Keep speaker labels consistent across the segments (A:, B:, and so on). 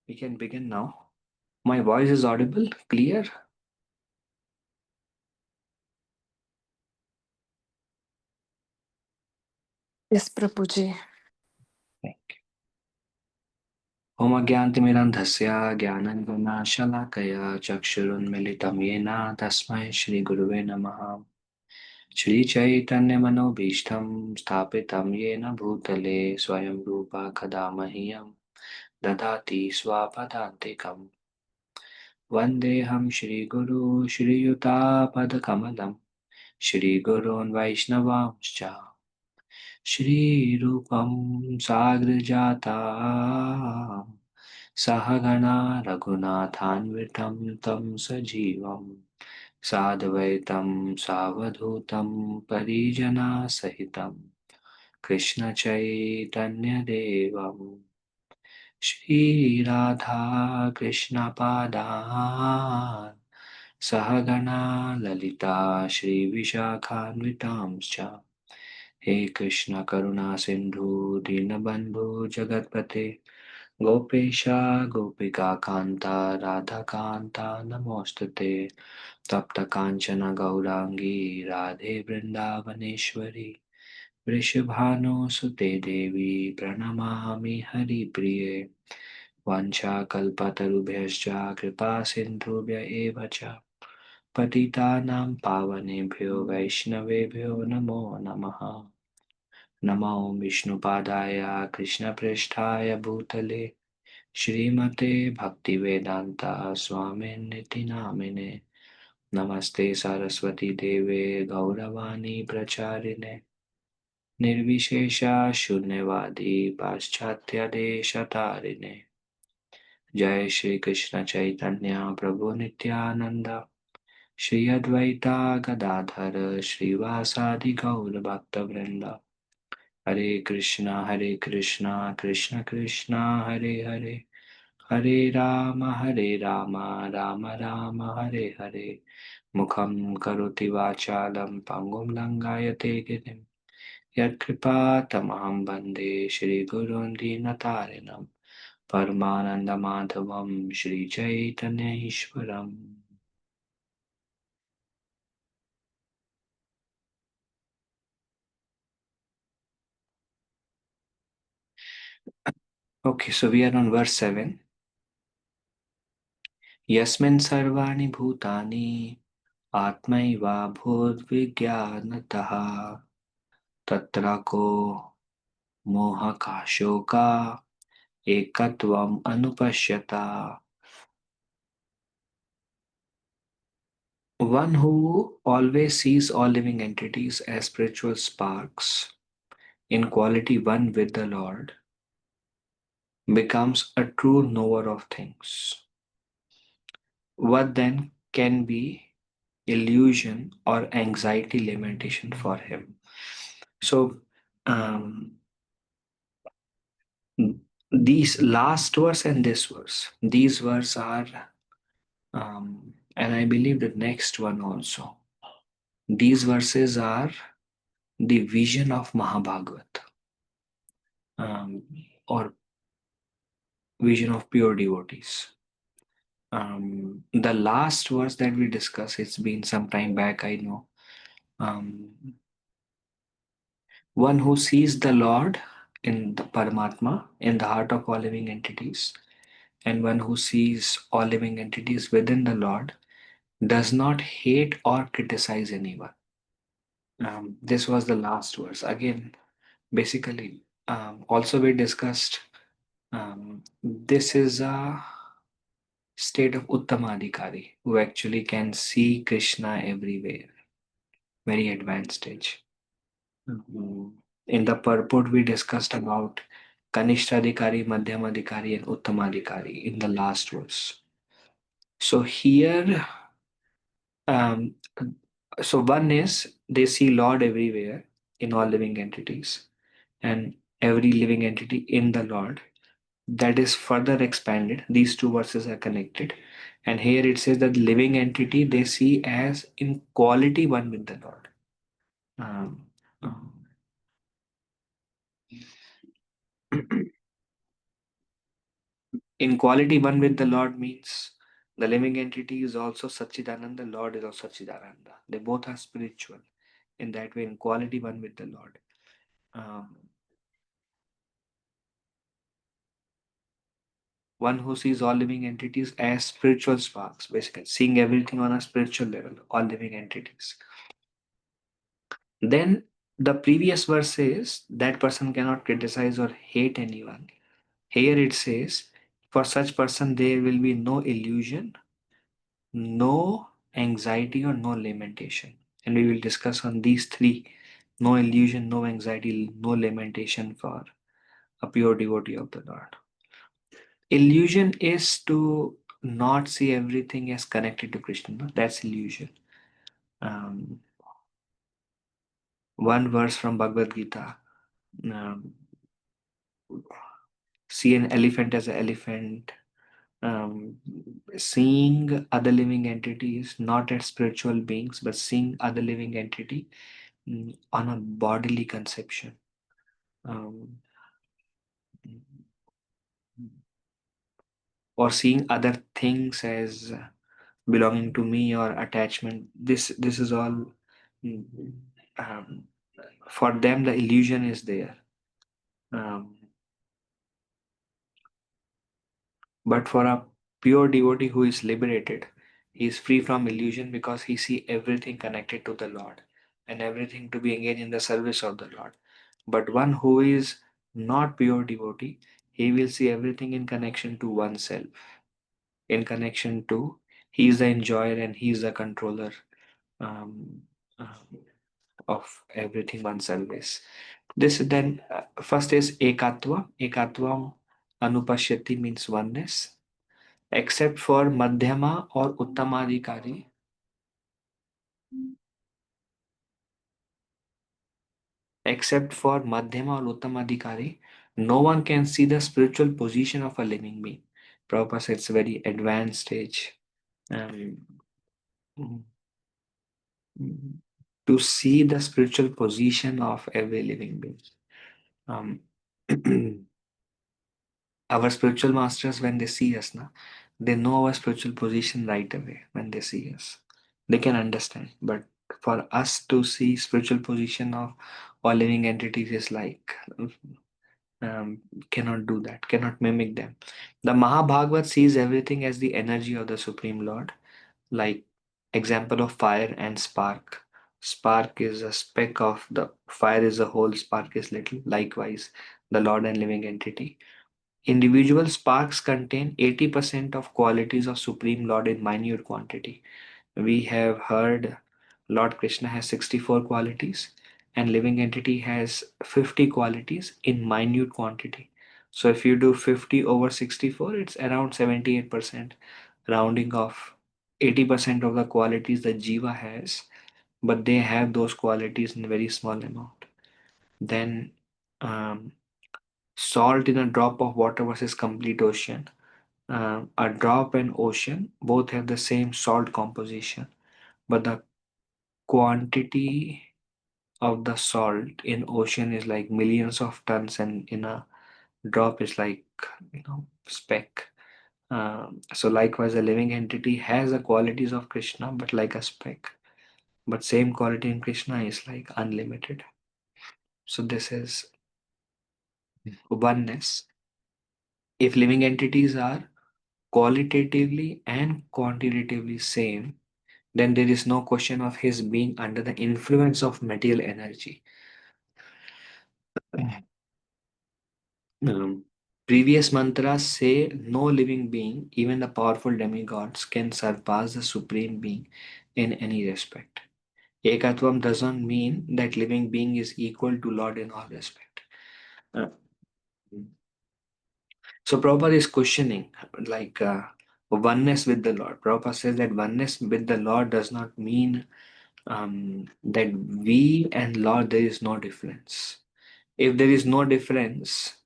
A: We can begin now. My voice is audible, clear?
B: Yes, Prabhuji.
A: Thank you. Om Agyantimirandhasya Gyananjanashalaakaya Chakshurunmilitam Yena Tasmai Shri Guruve Namaha. Shri Chaitanya Manobhishtam Sthapitam Yena Bhutale Swayam Rupa Kadamahiyam Dadati Swapadantikam Vandeham Shri Guru Shri Yuta Padakamalam Shri Gurun Vaishnavamscha श्रीरूपं साग्रजाता सहगणा रघुनाथान्वितं तं सजीवं साद्वैतं सावधूतं परिजनसहितं कृष्णचैतन्यदेवं श्रीराधा कृष्णपादान् सहगणा ललिता श्रीविशाखान्वितांश्च हे कृष्ण करुणा सिंधु दीनबंधु जगतपते गोपेशा गोपिका कांता राधा कांता नमोस्तुते तप्त कांचन गौरांगी राधे वृंदावनेश्वरी वृषभानुसुते देवी प्रणमामि हरिप्रिये वाञ्छाकल्पतरुभ्यश्च कृपा सिन्धुभ्य एव च पतितानां पावनेभ्यो वैष्णवेभ्यो नमो नमः नमो विष्णुपादाय कृष्णप्रेष्ठाय भूतले श्रीमते भक्तिवेदान्ता स्वामिन्निति नामिने नमस्ते सरस्वती देवे गौरवाणी प्रचारिणे निर्विशेषा शून्यवादी पाश्चात्य देशतारिणे जय श्री कृष्ण चैतन्य प्रभु नित्यानंद श्री अद्वैता गदाधर श्रीवासादि गौर भक्तवृंद हरे कृष्णा कृष्ण कृष्णा हरे हरे हरे राम राम राम हरे हरे मुखं करोति वाचालं पङ्गुं लङ्घयते गिरिं यत्कृपातमहं वन्दे श्रीगुरुं दीनतारिणं परमानन्दमाधवं श्रीचैतन्यईश्वरम् Okay, so we are on verse 7. यस्मिन् सर्वाणि भूतानि आत्मैवाभूद्विज्ञानतः तत्र को मोहकाशोका एकत्वम् अनुपश्यता. One who always sees all living entities as spiritual sparks in quality one with the Lord becomes a true knower of things. What then can be illusion or anxiety limitation for him? So, um, these last verse and this verse, these verse are, and I believe the next one also. These verses are the vision of Mahabhagavat, um, or vision of pure devotees. The last verse that we discussed, it's been some time back, I know. Um, One who sees the Lord in the Paramatma, in the heart of all living entities, and one who sees all living entities within the Lord does not hate or criticize anyone. This was the last verse. Again, basically, also we discussed this is a state of Uttamadhikari who actually can see Krishna everywhere. Very advanced stage. In the purport, we discussed about Kanishtadhikari, Madhyamadhikari, and Uttamadhikari in the last verse. So here, um, so one is they see Lord everywhere in all living entities, and every living entity in the Lord. That is further expanded. These two verses are connected, and here it says that living entity they see as in quality one with the Lord. Um, um, In quality, one with the Lord means the living entity is also Satchidananda, Lord is also Satchidananda. They both are spiritual. In that way, in quality, one with the Lord. Um, one who sees all living entities as spiritual sparks, basically, seeing everything on a spiritual level, all living entities. Then the previous verse says that person cannot criticize or hate anyone. Here it says, for such person there will be no illusion, no anxiety, or no lamentation. And we will discuss on these three: no illusion, no anxiety, no lamentation for a pure devotee of the Lord. Illusion is to not see everything as connected to Krishna. No? That's illusion. Um, one verse from Bhagavad Gita: um, see an elephant as an elephant. Um, seeing other living entities not as spiritual beings, but seeing other living entity on a bodily conception. Um, or seeing other things as belonging to me or attachment. This is all mm, um, for them. The illusion is there. Um, but for a pure devotee who is liberated, he is free from illusion because he see everything connected to the Lord and everything to be engaged in the service of the Lord. But one who is not pure devotee, he will see everything in connection to oneself, in connection to he is the enjoyer and he is the controller um, um, of everything oneself is. This then first is ekatva. Ekatvam anupashyati means oneness. Except for madhyama or uttamadhikari, except for madhyama or uttamadhikari, no one can see the spiritual position of a living being. Prabhupada said it's a very advanced stage. Um, mm, mm, to see the spiritual position of every living being. Um, our spiritual masters, when they see us, na, they know our spiritual position right away when they see us. They can understand. But for us to see spiritual position of all living entities is like cannot do that, cannot mimic them. The Mahabhagavat sees everything as the energy of the Supreme Lord, like example of fire and spark. Spark is a speck of the fire is a whole, spark is little. Likewise, the Lord and living entity. Individual sparks contain 80% of qualities of Supreme Lord in minute quantity. We have heard Lord Krishna has 64 qualities and living entity has 50 qualities in minute quantity. So if you do 50 over 64, it's around 78%, rounding off 80% of the qualities that Jiva has, but they have those qualities in a very small amount. Then um, salt in a drop of water versus complete ocean. A drop and ocean both have the same salt composition, but the quantity of the salt in ocean is like millions of tons, and in a drop is like speck. So likewise, a living entity has the qualities of Krishna, but like a speck. But same quality in Krishna is like unlimited. So this is oneness. If living entities are qualitatively and quantitatively same, then there is no question of his being under the influence of material energy. Um, previous mantras say no living being, even the powerful demigods, can surpass the supreme being in any respect. Ekatvam doesn't mean that living being is equal to Lord in all respect. Uh, so Prabhupada is questioning like oneness with the Lord. Prabhupada says that oneness with the Lord does not mean that we and Lord there is no difference. If there is no difference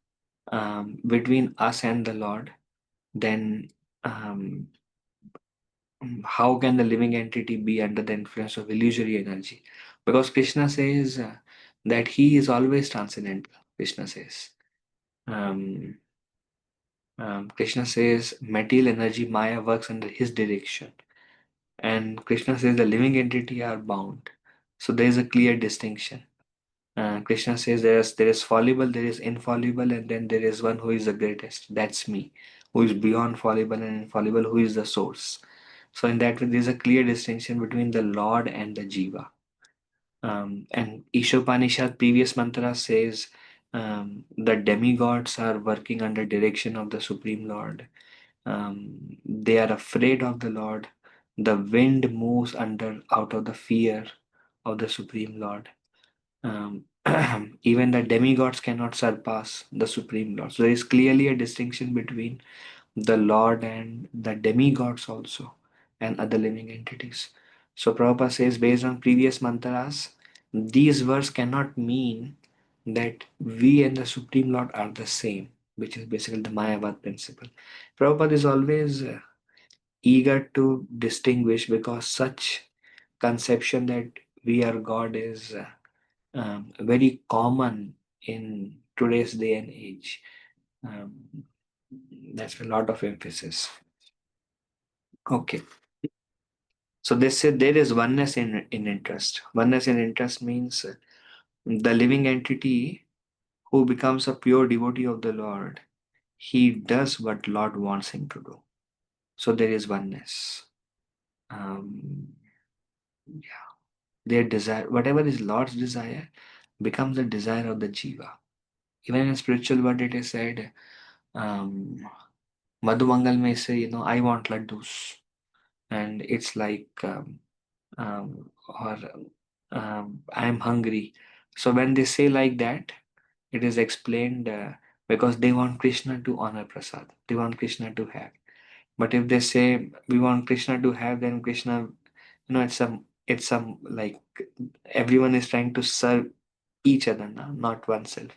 A: between us and the Lord, then um, how can the living entity be under the influence of illusory energy? Because Krishna says that he is always transcendental. Krishna says. Um, Krishna says material energy, Maya, works under his direction. And Krishna says the living entity are bound. So there is a clear distinction. Krishna says there is fallible, there is infallible, and then there is one who is the greatest. That's me, who is beyond fallible and infallible, who is the source. So in that way, there is a clear distinction between the Lord and the Jiva. And Isopanishad previous mantra says the demigods are working under direction of the Supreme Lord. They are afraid of the Lord. The wind moves under out of the fear of the Supreme Lord. Um, even the demigods cannot surpass the Supreme Lord. So there is clearly a distinction between the Lord and the demigods also, and other living entities. So Prabhupada says, based on previous mantras, these words cannot mean that we and the Supreme Lord are the same, which is basically the Mayavad principle. Prabhupada is always eager to distinguish, because such conception that we are God is very common in today's day and age. Um, that's a lot of emphasis. Okay. So they say there is oneness in interest. Oneness in interest means the living entity who becomes a pure devotee of the Lord, he does what Lord wants him to do. So there is oneness. Um, yeah, their desire, whatever is Lord's desire, becomes the desire of the jiva. Even in spiritual world, it is said, um, Madhumangal may say, I want laddus, and it's like, or I am hungry. So when they say like that, it is explained because they want Krishna to honor prasad. They want Krishna to have. But if they say we want Krishna to have, then Krishna, it's some like everyone is trying to serve each other, not oneself.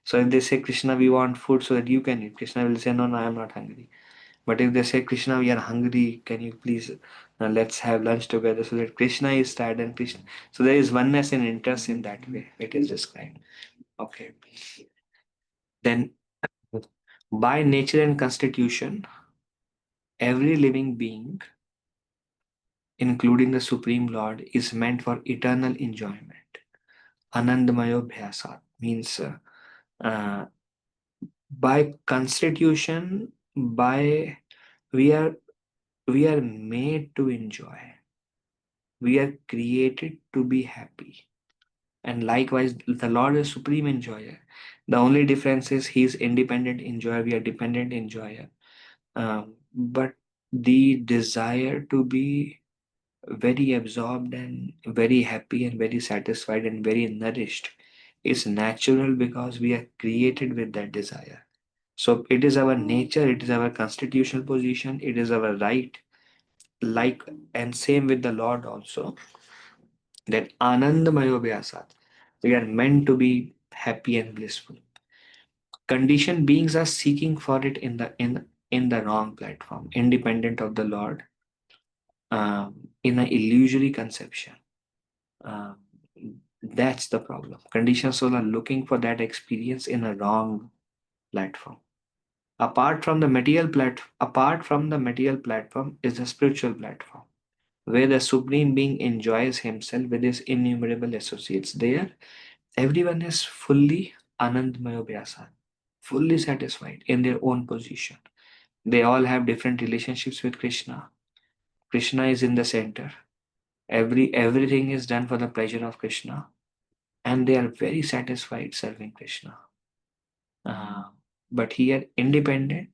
A: So if they say Krishna, we want food so that you can eat, Krishna will say no, no, I am not hungry. But if they say, Krishna, we are hungry, can you please let's have lunch together, so that Krishna is tired and Krishna. So there is oneness and interest in that way. It is described. Okay. Then by nature and constitution, every living being, including the Supreme Lord, is meant for eternal enjoyment. Anandamayo Bhyasat means uh, by constitution, by we are we are made to enjoy. We are created to be happy. And likewise, the Lord is supreme enjoyer. The only difference is He is independent enjoyer, we are dependent enjoyer. But the desire to be very absorbed and very happy and very satisfied and very nourished is natural, because we are created with that desire. So it is our nature, it is our constitutional position, it is our right. Like, and same with the Lord also, that Anandamayo Vyasat. We are meant to be happy and blissful. Conditioned beings are seeking for it in the wrong platform, independent of the Lord, in an illusory conception. Um, that's the problem. Conditioned souls are looking for that experience in a wrong platform. Apart from the material platform is the spiritual platform, where the Supreme Being enjoys himself with his innumerable associates. There, everyone is fully Anandmaya Vyasa, fully satisfied in their own position. They all have different relationships with Krishna. Krishna is in the center. Everything is done for the pleasure of Krishna, and they are very satisfied serving Krishna. Uh, but here, independent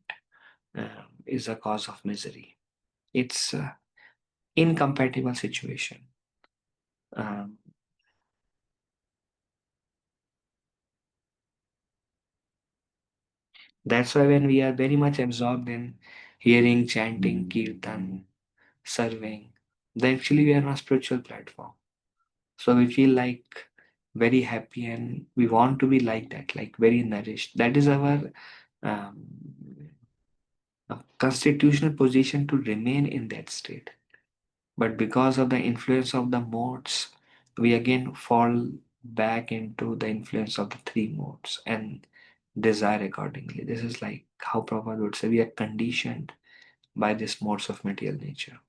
A: is a cause of misery. It's incompatible situation. Um, that's why when we are very much absorbed in hearing, chanting, kirtan, serving, then actually we are on a spiritual platform. So we feel like very happy, and we want to be like that, like very nourished. That is our um, constitutional position, to remain in that state. But because of the influence of the modes, we again fall back into the influence of the three modes and desire accordingly. This is like how Prabhupada would say, we are conditioned by this modes of material nature.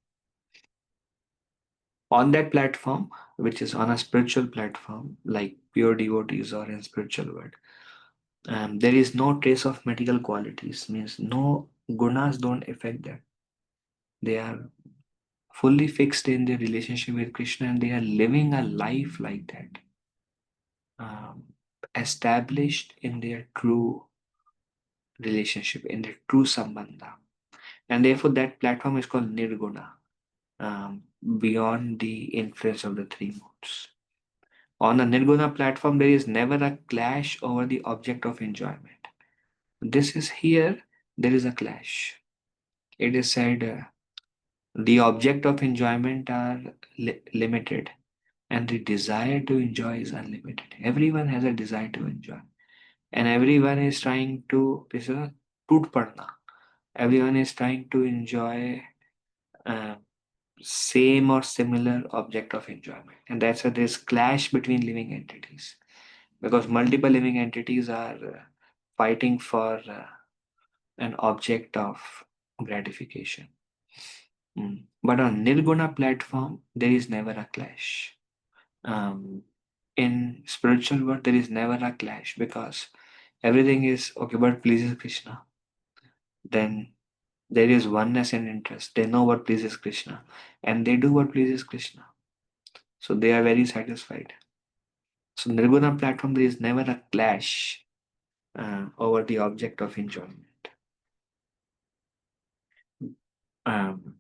A: On that platform, which is on a spiritual platform, like pure devotees or in spiritual world, there is no trace of material qualities, means no gunas don't affect that. They are fully fixed in their relationship with Krishna and they are living a life like that, um, established in their true relationship, in their true sambandha. And therefore, that platform is called Nirguna, beyond the influence of the three modes. On a Nirguna platform, there is never a clash over the object of enjoyment. This is here, there is a clash. It is said the object of enjoyment are limited and the desire to enjoy is unlimited. Everyone has a desire to enjoy, and everyone is trying to, this is a toot padna. Everyone is trying to enjoy uh, same or similar object of enjoyment, and that's why there's clash between living entities because multiple living entities are fighting for an object of gratification. But on Nirguna platform, there is never a clash. Um, in spiritual world, there is never a clash because everything is okay, what pleases Krishna. Then there is oneness and interest. They know what pleases Krishna and they do what pleases Krishna. So they are very satisfied. So Nirguna platform, there is never a clash over the object of enjoyment. Um,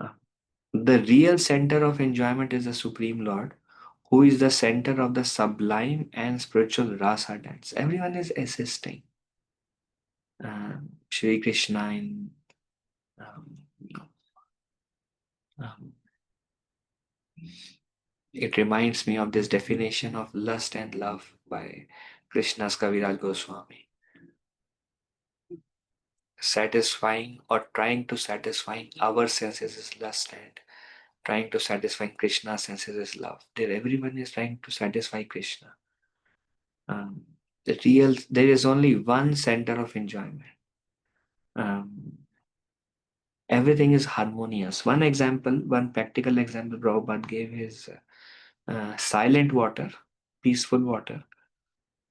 A: uh, the real center of enjoyment is the Supreme Lord, who is the center of the sublime and spiritual rasa dance. Everyone is assisting Shri Krishna in. Um, um, it reminds me of this definition of lust and love by Krishna's Kaviraj Goswami. Satisfying or trying to satisfy our senses is lust, and trying to satisfy Krishna's senses is love. There, everyone is trying to satisfy Krishna. There is only one center of enjoyment. Um, everything is harmonious. One example, one practical example Prabhupada gave is silent water, peaceful water.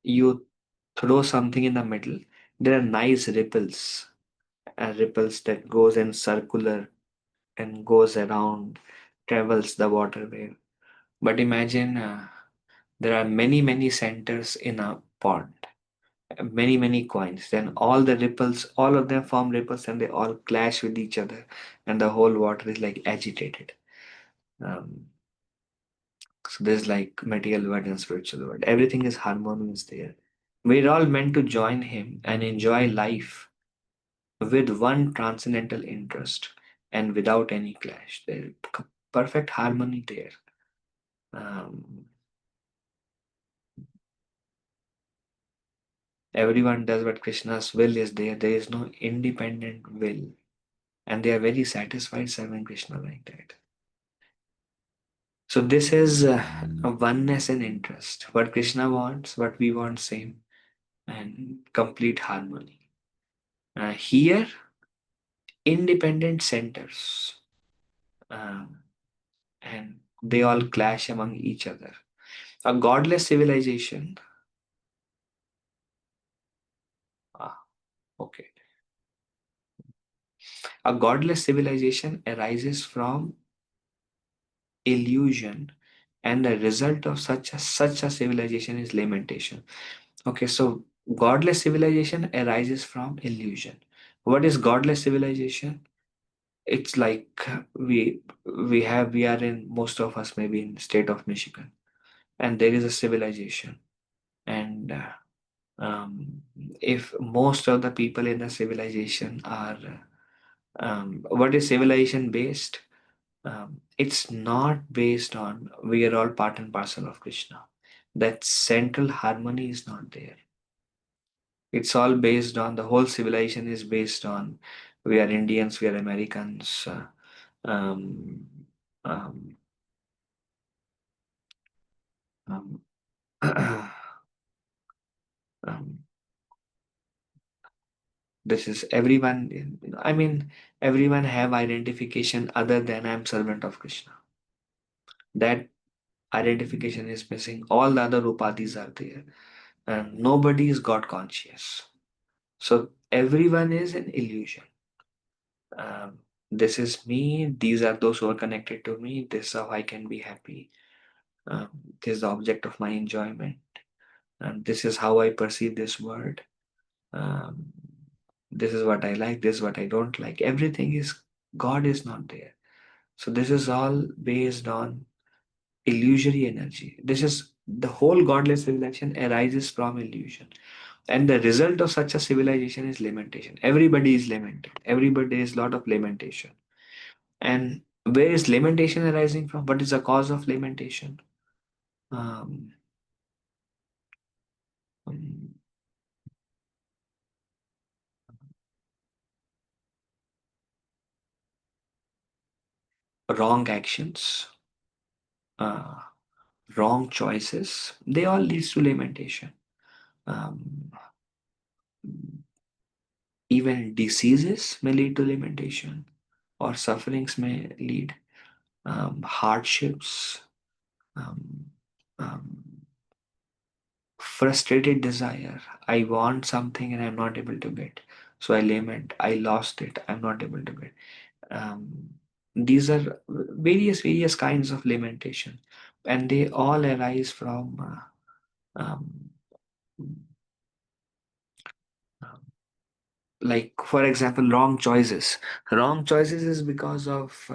A: You throw something in the middle, there are nice ripples, ripples that goes in circular and goes around, travels the waterway. But imagine there are many centers in a pond, many coins. Then all the ripples, all of them form ripples, and they all clash with each other, and the whole water is like agitated. Um, so there's like material world and spiritual world. Everything is harmonious there. We're all meant to join him and enjoy life with one transcendental interest and without any clash. There's perfect harmony there. Um, everyone does what Krishna's will is there. There is no independent will. And they are very satisfied serving Krishna like that. So this is a oneness and interest. What Krishna wants, what we want, same, and complete harmony. Here, independent centers, um, and they all clash among each other. A godless civilization. Ah, okay. A godless civilization arises from illusion, and the result of such a civilization is lamentation. Okay, so godless civilization arises from illusion. What is godless civilization? It's like we are in, most of us maybe in state of Michigan, and there is a civilization, and if most of the people in the civilization are what is civilization based? It's not based on we are all part and parcel of Krishna. That central harmony is not there. It's all based on, the whole civilization is based on we are Indians, we are Americans. Um, um, um, um, This is everyone, I mean, everyone have identification other than I'm servant of Krishna. That identification is missing. All the other upadhis are there. And nobody is God conscious. So everyone is an illusion. Um, this is me. These are those who are connected to me. This is how I can be happy. Um, this is the object of my enjoyment. And this is how I perceive this world. Um, this is what I like. This is what I don't like. Everything is, God is not there. So this is all based on illusory energy. This is the whole godless civilization arises from illusion. And the result of such a civilization is lamentation. Everybody is lamented. Everybody is lot of lamentation. And where is lamentation arising from? What is the cause of lamentation? Um, um, Wrong actions, uh, wrong choices. They all leads to lamentation. Um, Even diseases may lead to lamentation, or sufferings may lead. Hardships, um, um, frustrated desire. I want something and I'm not able to get. So I lament, I lost it, I'm not able to get. Um, these are various kinds of lamentation, and they all arise from um, like, for example, wrong choices. Wrong choices is because of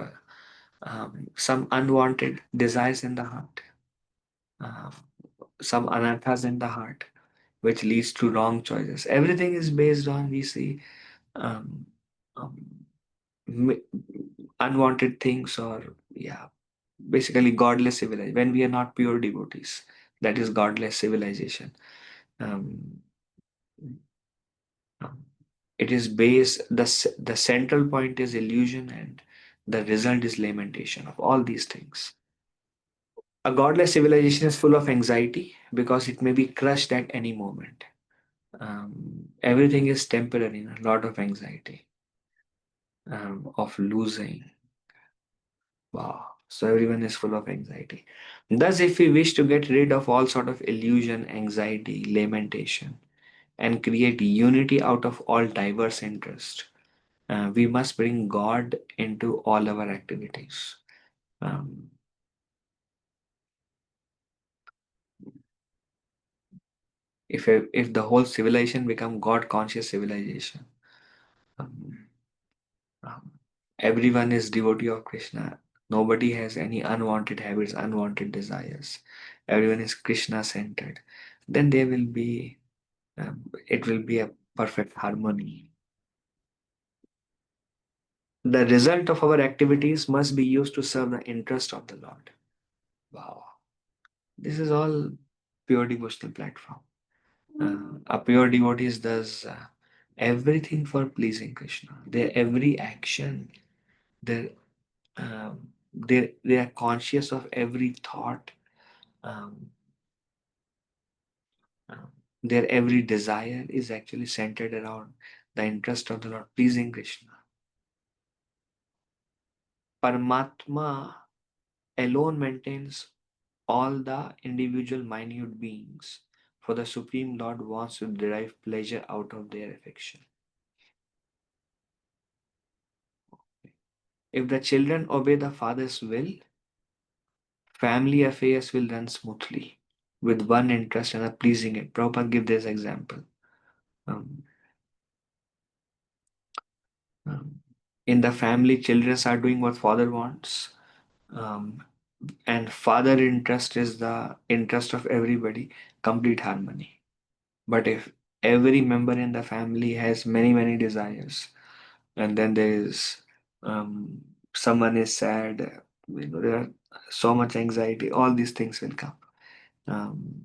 A: some unwanted desires in the heart, uh, some anarthas in the heart, which leads to wrong choices. Everything is based on, we see, um, um, mi- unwanted things, or yeah, basically godless civilization. When we are not pure devotees, that is godless civilization. Um, um, it is based, the central point is illusion, and the result is lamentation of all these things. A godless civilization is full of anxiety because it may be crushed at any moment. Everything is temporary, a lot of anxiety, of losing. Wow. So everyone is full of anxiety. Thus, if we wish to get rid of all sort of illusion, anxiety, lamentation, and create unity out of all diverse interests, we must bring God into all our activities. Um, if the whole civilization become God conscious civilization, um, um, everyone is devotee of Krishna. Nobody has any unwanted habits, unwanted desires. Everyone is Krishna centered. Then there will be, it will be a perfect harmony. The result of our activities must be used to serve the interest of the Lord. Wow. This is all pure devotional platform. A pure devotee does everything for pleasing Krishna. Their every action, their they are conscious of every thought, um, um, their every desire is actually centered around the interest of the Lord, pleasing Krishna. Paramatma alone maintains all the individual minute beings, for the Supreme Lord wants to derive pleasure out of their affection. If the children obey the Father's will, family affairs will run smoothly with one interest and a pleasing it. Prabhupada give this example. Um, um, in the family, children are doing what father wants, um, and father interest is the interest of everybody, complete harmony. But if every member in the family has many desires, and then there is, um, someone is sad, there are so much anxiety, all these things will come. um,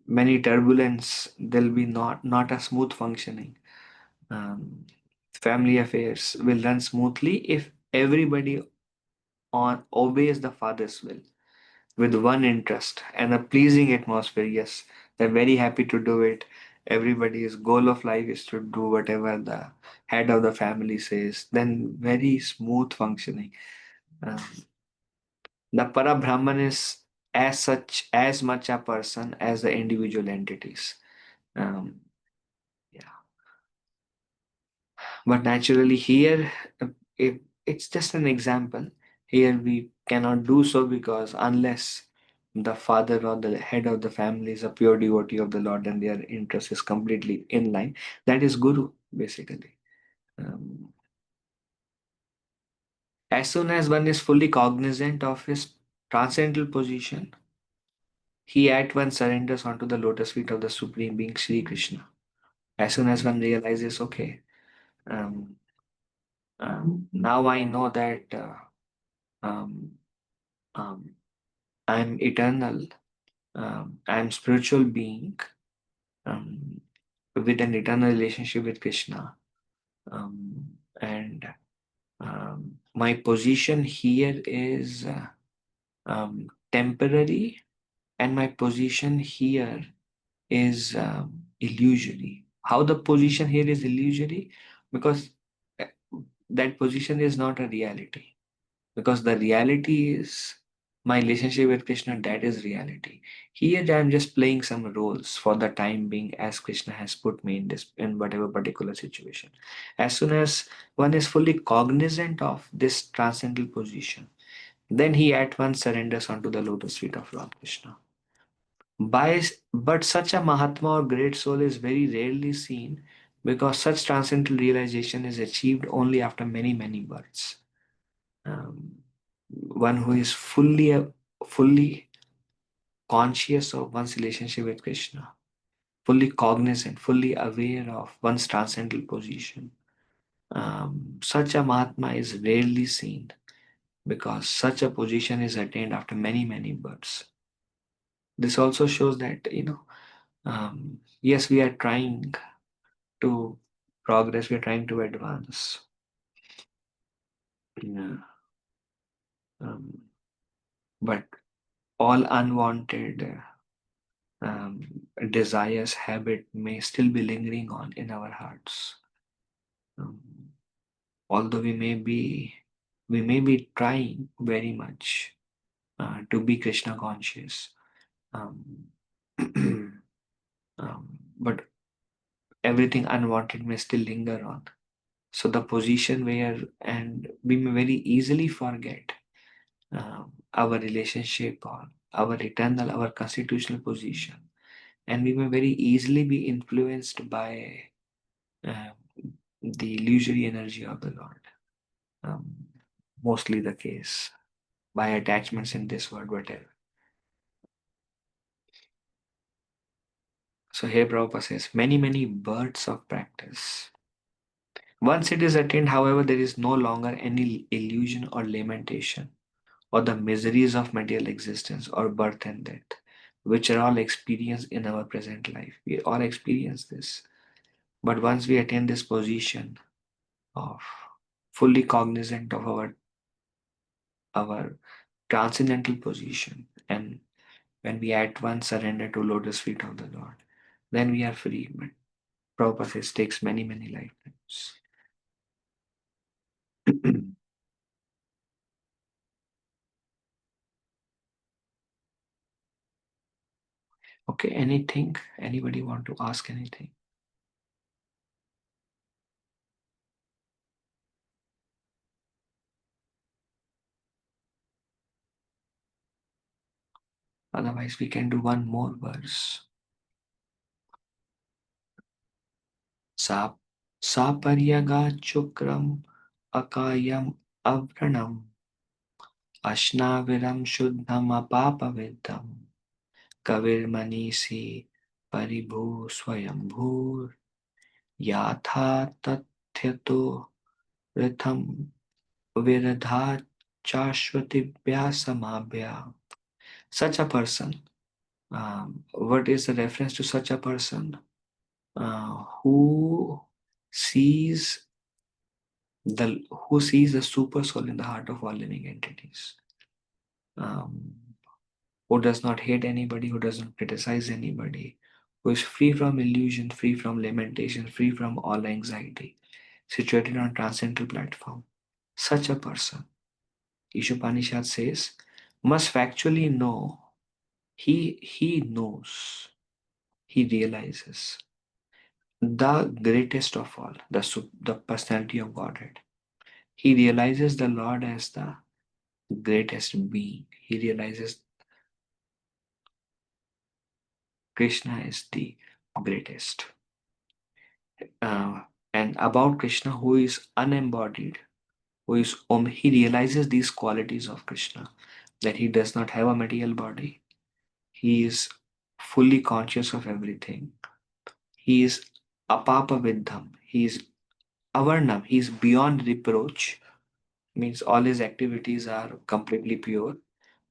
A: Many turbulence, there'll be not a smooth functioning. um, Family affairs will run smoothly if everybody on obeys the father's will with one interest and a pleasing atmosphere. Yes, they're very happy to do it, Everybody's goal of life is to do whatever the head of the family says, then very smooth functioning. Um, the Parabrahman is as such as much a person as the individual entities. Um, yeah. But naturally, here, if it's just an example. Here we cannot do so because unless the father or the head of the family is a pure devotee of the Lord and their interest is completely in line, that is Guru, basically. Um, as soon as one is fully cognizant of his transcendental position, he at once surrenders onto the lotus feet of the Supreme Being, Sri Krishna. As soon as one realizes, okay, um, now I know that um, um, I'm eternal, I'm spiritual being um, with an eternal relationship with Krishna, and my position here is temporary, and my position here is illusory. How the position here is illusory? Because uh, that position is not a reality. Because the reality is my relationship with Krishna, that is reality. Here I'm just playing some roles for the time being as Krishna has put me in this in whatever particular situation. As soon as one is fully cognizant of this transcendental position, then he at once surrenders onto the lotus feet of Lord Krishna. But such a Mahatma or great soul is very rarely seen because such transcendental realization is achieved only after many, many births. Um, one who is fully conscious of one's relationship with Krishna, fully cognizant, fully aware of one's transcendental position. Such a Mahatma is rarely seen because such a position is attained after many, many births. This also shows that, yes, we are trying to progress, we are trying to advance. Yeah. Um, but all unwanted desires, habit may still be lingering on in our hearts. Um, although we may be trying very much to be Krishna conscious, um, but everything unwanted may still linger on. So the position where, and we may very easily forget our relationship or our eternal, our constitutional position, and we may very easily be influenced by uh, the illusory energy of the Lord. Um, mostly the case by attachments in this world, whatever. So here Prabhupada says, many, many births of practice. Once it is attained, however, there is no longer any illusion or lamentation or the miseries of material existence or birth and death, which are all experienced in our present life. We all experience this. But once we attain this position of fully cognizant of our transcendental position, and when we at once surrender to lotus feet of the Lord, then we are free. But Prabhupada says takes many, many lifetimes. Okay, anything? Anybody want to ask anything? Otherwise, we can do one more verse. Sa Saparyagachukram akayam avranam ashnaviram shuddham apapaviddham kavirmanisi paribhu swayambhur yatha tathyato ritham viradha chashvatibhya samabhya. Such a person. What is the reference to such a person? Who sees the super soul in the heart of all living entities, um, who does not hate anybody, who doesn't criticize anybody, who is free from illusion, free from lamentation, free from all anxiety, situated on transcendental platform. Such a person, Isopanishad says, must factually know. He knows, he realizes the greatest of all, the personality of Godhead. He realizes the Lord as the greatest being. He realizes Krishna is the greatest. Uh, and about Krishna, who is unembodied, he realizes these qualities of Krishna, that he does not have a material body. He is fully conscious of everything. He is apapa vidham. He is avarnam. He is beyond reproach. Means all his activities are completely pure.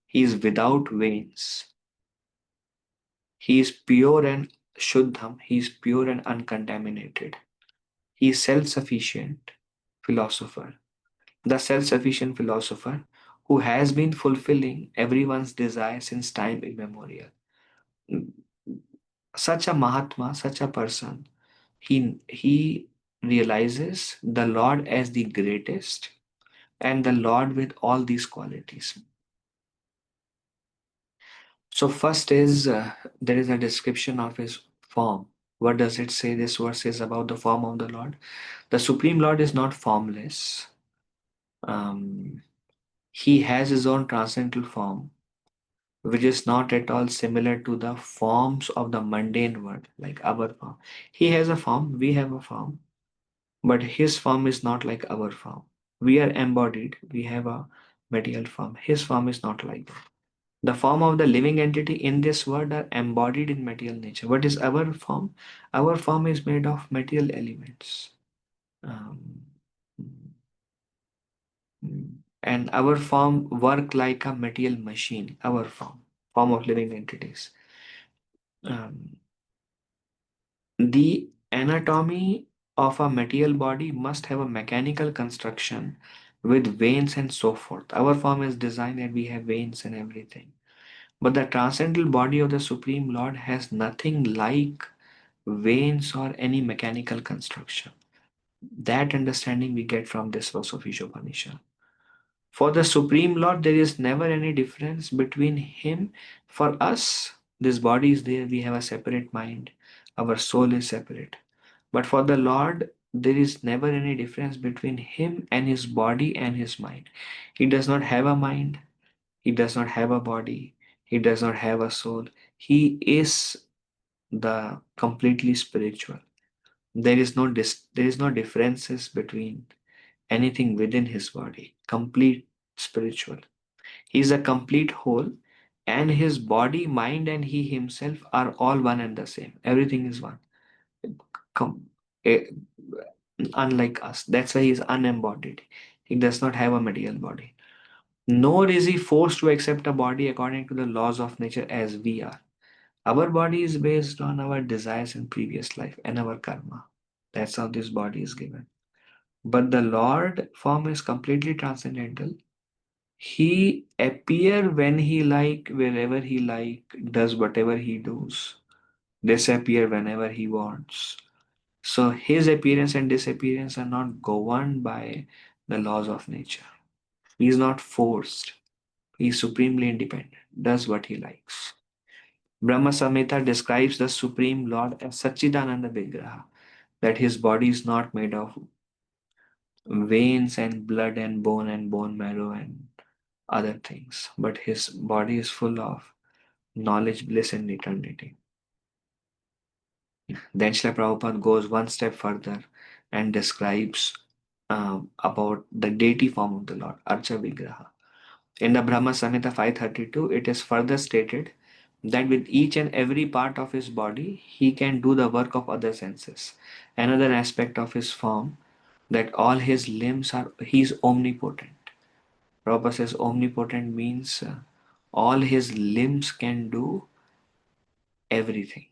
A: He is without veins. He is pure and shuddham. He is pure and uncontaminated. He is self-sufficient philosopher. The self-sufficient philosopher who has been fulfilling everyone's desire since time immemorial. Such a Mahatma, such a person, he realizes the Lord as the greatest and the Lord with all these qualities. So first is there is a description of his form. What does it say? This verse is about the form of the Lord. The Supreme Lord is not formless. Um, he has his own transcendental form, which is not at all similar to the forms of the mundane world, like our form. He has a form, we have a form, but his form is not like our form. We are embodied, we have a material form. His form is not like that. The form of the living entity in this world are embodied in material nature. What is our form? Our form is made of material elements. Um, and our form work like a material machine, our form of living entities. Um, the anatomy of a material body must have a mechanical construction with veins and so forth. Our form is designed and we have veins and everything. But the transcendental body of the Supreme Lord has nothing like veins or any mechanical construction. That understanding we get from this verse of Isopanishad. For the Supreme Lord, there is never any difference between Him. For us, this body is there, we have a separate mind, our soul is separate. But for the Lord, there is never any difference between Him and His body and His mind. He does not have a mind, He does not have a body, He does not have a soul. He is the completely spiritual. There is no differences between anything within his body. Complete spiritual. He is a complete whole, and his body, mind, and he himself are all one and the same. Everything is one. Com- eh, Unlike us. That's why he is unembodied. He does not have a material body. Nor is he forced to accept a body according to the laws of nature as we are. Our body is based on our desires in previous life and our karma. That's how this body is given. But the Lord form is completely transcendental. He appear when he like, wherever he like, does whatever he does, disappear whenever he wants. So his appearance and disappearance are not governed by the laws of nature. He is not forced. He is supremely independent, does what he likes. Brahma Samhita describes the Supreme Lord as Satchidananda Vigraha, that his body is not made of veins and blood and bone marrow and other things, but his body is full of knowledge, bliss, and eternity. Then Srila Prabhupada goes one step further and describes about the deity form of the Lord, Archa Vigraha. In the Brahma Samhita 532, it is further stated that with each and every part of his body, he can do the work of other senses. Another aspect of his form, that all his limbs are, he is omnipotent. Prabhupada says omnipotent means all his limbs can do everything.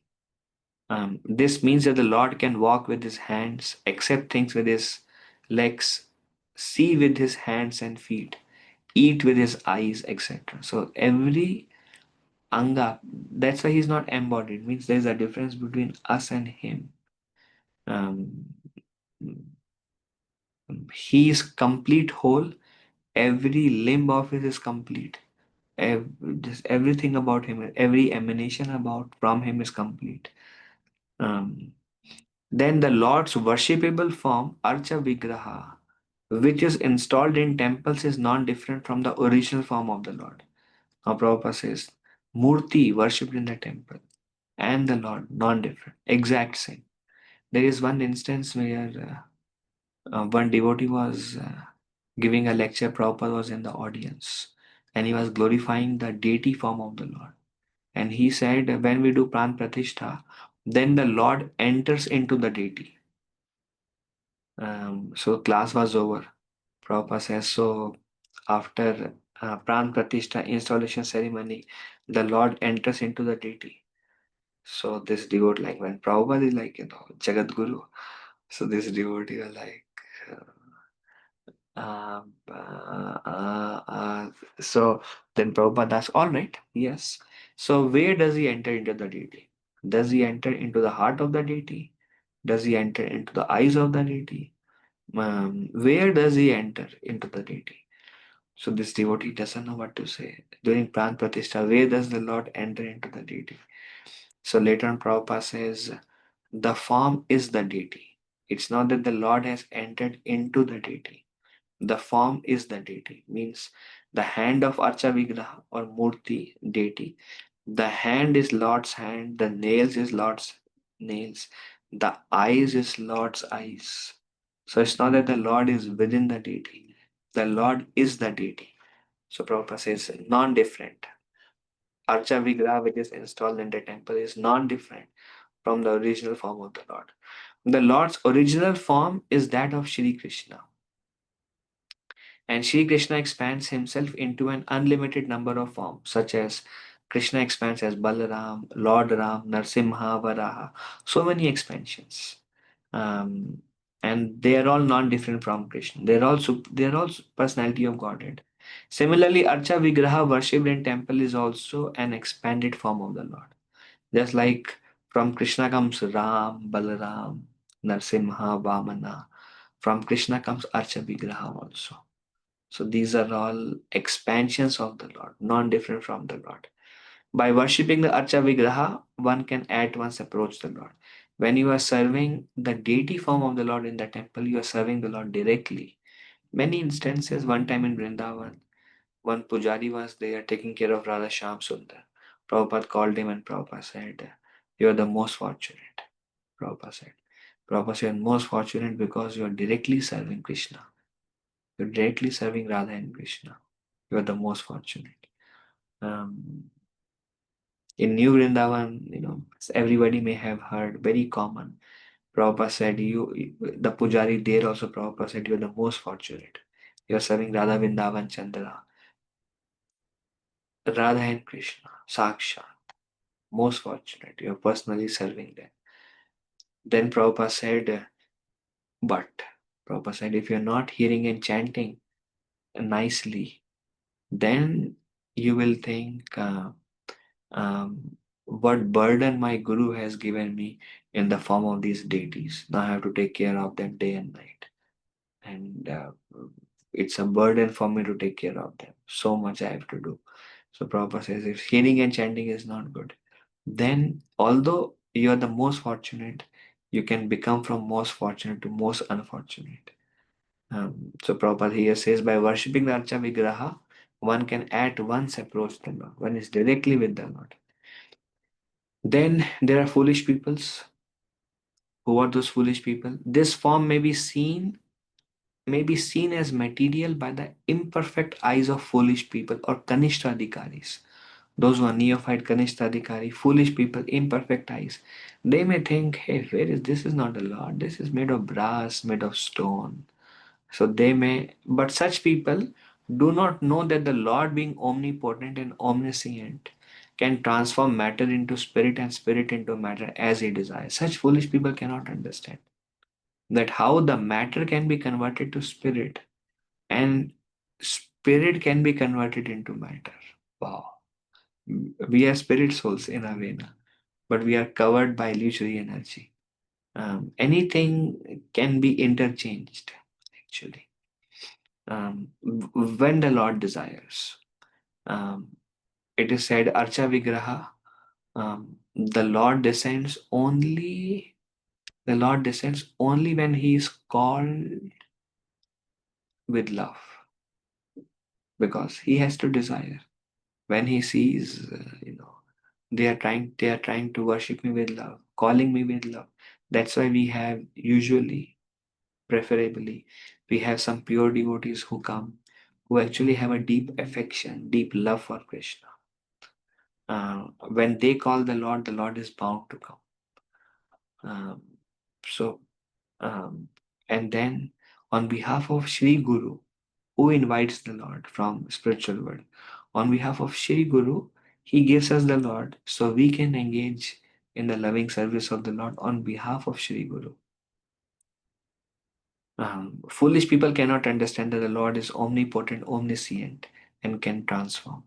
A: This means that the Lord can walk with his hands, accept things with his legs, see with his hands and feet, eat with his eyes, etc. So every Anga. That's why he's not embodied. Means there's a difference between us and him. Um, he is complete whole. Every limb of his is complete. Just everything about him, every emanation about from him is complete. Um, then the Lord's worshipable form, Archa Vigraha, which is installed in temples, is non-different from the original form of the Lord. Now Prabhupada says, Murti worshipped in the temple and the Lord, non-different, exact same. There is one instance where one devotee was giving a lecture, Prabhupada was in the audience, and he was glorifying the deity form of the Lord. And he said, when we do pran pratishtha, then the Lord enters into the deity. So class was over. Prabhupada says, so after pran pratishtha installation ceremony, the Lord enters into the deity. So this devotee, like when Prabhupada is like, Jagat Guru. So this devotee was like, uh, Um, uh, uh, uh, so then Prabhupada asks, all right, yes. So where does he enter into the deity? Does he enter into the heart of the deity? Does he enter into the eyes of the deity? Where does he enter into the deity? So this devotee doesn't know what to say. During Pran Pratishtha, where does the Lord enter into the deity? So later on, Prabhupada says, the form is the deity. It's not that the Lord has entered into the deity. The form is the deity, means the hand of Archa Vigraha or Murti deity. The hand is Lord's hand, the nails is Lord's nails, the eyes is Lord's eyes. So it's not that the Lord is within the deity, the Lord is the deity. So Prabhupada says non different. Archa Vigraha, which is installed in the temple, is non different from the original form of the Lord. The Lord's original form is that of Shri Krishna. And Sri Krishna expands himself into an unlimited number of forms, such as Krishna expands as Balaram, Lord Ram, Narsimha, Varaha, so many expansions. Um, and they are all non-different from Krishna. They're all personality of Godhead. Similarly, Archa Vigraha worshipped in temple is also an expanded form of the Lord. Just like from Krishna comes Ram, Balaram, Narsimha, Vamana. From Krishna comes Archa Vigraha also. So these are all expansions of the Lord, non-different from the Lord. By worshipping the Archa Vigraha, one can at once approach the Lord. When you are serving the deity form of the Lord in the temple, you are serving the Lord directly. Many instances, one time in Vrindavan, one pujari was there taking care of Radha Shyam Sundar. Prabhupada called him and Prabhupada said, you are the most fortunate. Prabhupada said, you are most fortunate because you are directly serving Krishna. You're directly serving Radha and Krishna. You are the most fortunate. Um, in New Vrindavan, everybody may have heard, very common. Prabhupada said, the Pujari there also, Prabhupada said, you're the most fortunate. You're serving Radha Vrindavan Chandra, Radha and Krishna, Saksha, most fortunate. You're personally serving them. Then Prabhupada said, but Prabhupada said, if you're not hearing and chanting nicely, then you will think, what burden my guru has given me in the form of these deities. Now I have to take care of them day and night. And it's a burden for me to take care of them. So much I have to do. So Prabhupada says if hearing and chanting is not good, then although you are the most fortunate, you can become from most fortunate to most unfortunate. So Prabhupada here says by worshipping the Archa Vigraha, one can at once approach the Lord. One is directly with the Lord. Then there are foolish peoples. Who are those foolish people? This form may be seen as material by the imperfect eyes of foolish people or Kanishtadikaris. Those who are neophyte Kanishtadikari, foolish people, imperfect eyes. They may think, hey, where is this is not a Lord, this is made of brass, made of stone. So they may, but such people do not know that the Lord, being omnipotent and omniscient, can transform matter into spirit and spirit into matter as he desires. Such foolish people cannot understand that how the matter can be converted to spirit and spirit can be converted into matter. Wow. We are spirit souls in a way, now, but we are covered by illusory energy. Anything can be interchanged, actually, when the Lord desires. Um, it is said, Archa Vigraha, the Lord descends only. The Lord descends only when He is called with love, because He has to desire. When He sees, they are trying to worship me with love, calling me with love. That's why we have usually, preferably, we have some pure devotees who come, who actually have a deep affection, deep love for Krishna. When they call the Lord is bound to come. Um, so, um, and then on behalf of Sri Guru, who invites the Lord from spiritual world, on behalf of Sri Guru, he gives us the Lord so we can engage in the loving service of the Lord on behalf of Sri Guru. Foolish people cannot understand that the Lord is omnipotent, omniscient, and can transform.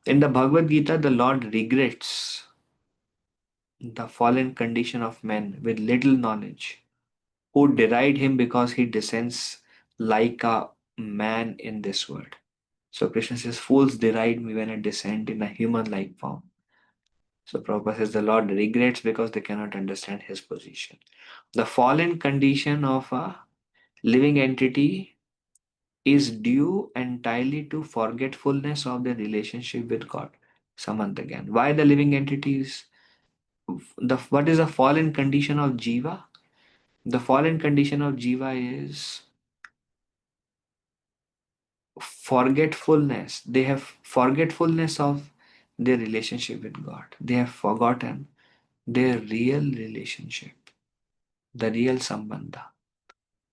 A: In the Bhagavad Gita, the Lord regrets the fallen condition of men with little knowledge, who deride him because he descends like a man in this world. So Krishna says, fools deride me when I descend in a human like form. So Prabhupada says the Lord regrets because they cannot understand his position. The fallen condition of a living entity is due entirely to forgetfulness of the relationship with God. Samant again. Why the living entities? What is the fallen condition of Jiva? The fallen condition of Jiva is forgetfulness. They have forgetfulness of their relationship with God. They have forgotten their real relationship, the real sambandha.